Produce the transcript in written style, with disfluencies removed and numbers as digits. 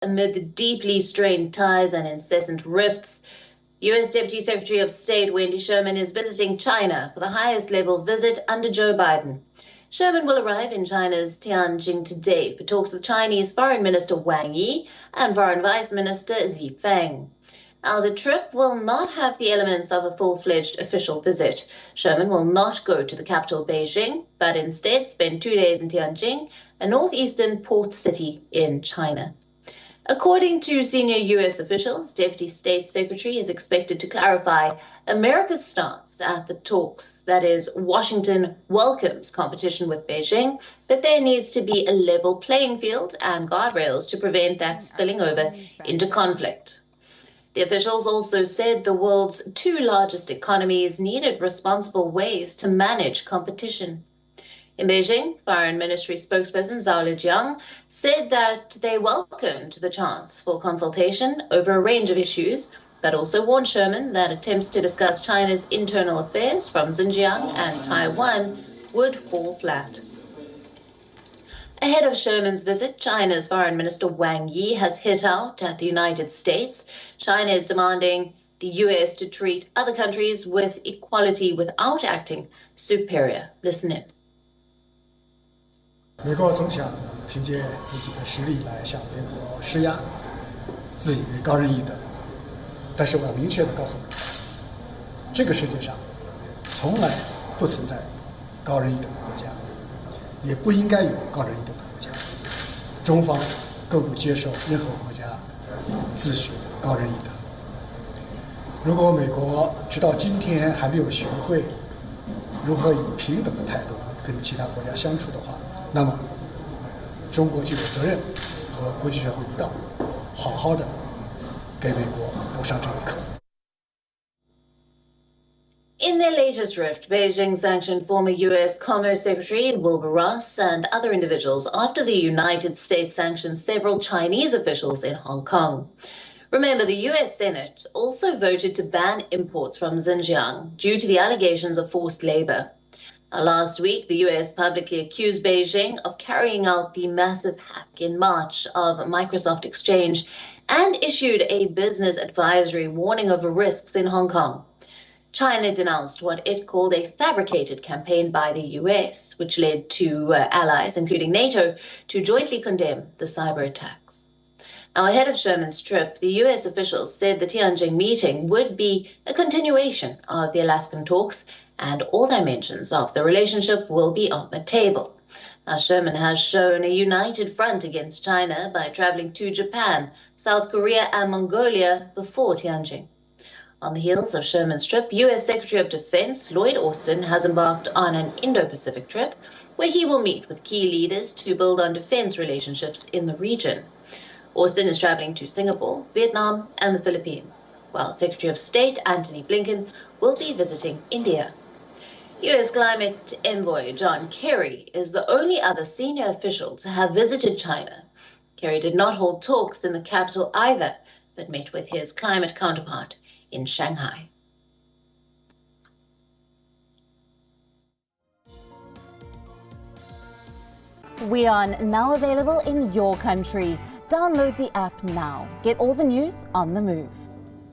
Amid the deeply strained ties and incessant rifts, U.S. Deputy Secretary of State Wendy Sherman is visiting China for the highest level visit under Joe Biden. Sherman will arrive in China's Tianjin today for talks with Chinese Foreign Minister Wang Yi and Foreign Vice Minister Xi Feng. Now, the trip will not have the elements of a full-fledged official visit. Sherman will not go to the capital, Beijing, but instead spend 2 days in Tianjin, a northeastern port city in China. According to senior U.S. officials, Deputy State Secretary is expected to clarify America's stance at the talks. That is, Washington welcomes competition with Beijing, but there needs to be a level playing field and guardrails to prevent that spilling over into conflict. The officials also said the world's two largest economies needed responsible ways to manage competition. In Beijing, Foreign Ministry spokesperson Zhao Lijiang said that they welcomed the chance for consultation over a range of issues, but also warned Sherman that attempts to discuss China's internal affairs from Xinjiang and Taiwan would fall flat. Ahead of Sherman's visit, China's Foreign Minister Wang Yi has hit out at the United States. China is demanding the U.S. to treat other countries with equality without acting superior. Listen in. 美国总想凭借自己的实力来向美国施压，自以为高人一等。但是我要明确地告诉你，这个世界上从来不存在高人一等的国家，也不应该有高人一等的国家。中方更不接受任何国家自诩高人一等。如果美国直到今天还没有学会如何以平等的态度跟其他国家相处的话，那么中国就有责任和国际社会一道，好好的给美国补上这一课。In their latest rift, Beijing sanctioned former U.S. Commerce Secretary Wilbur Ross and other individuals after the United States sanctioned several Chinese officials in Hong Kong. Remember, the U.S. Senate also voted to ban imports from Xinjiang due to the allegations of forced labor. Last week, the U.S. publicly accused Beijing of carrying out the massive hack in March of Microsoft Exchange and issued a business advisory warning of risks in Hong Kong. China denounced what it called a fabricated campaign by the U.S., which led to allies, including NATO, to jointly condemn the cyber attacks. Now, ahead of Sherman's trip, the U.S. officials said the Tianjin meeting would be a continuation of the Alaskan talks, and all dimensions of the relationship will be on the table. Now, Sherman has shown a united front against China by traveling to Japan, South Korea, and Mongolia before Tianjin. On the heels of Sherman's trip, U.S. Secretary of Defense Lloyd Austin has embarked on an Indo-Pacific trip where he will meet with key leaders to build on defense relationships in the region. Austin is traveling to Singapore, Vietnam, and the Philippines, while Secretary of State Antony Blinken will be visiting India. U.S. climate envoy John Kerry is the only other senior official to have visited China. Kerry did not hold talks in the capital either, but met with his climate counterpart in Shanghai. WION now available in your country. Download the app now. Get all the news on the move.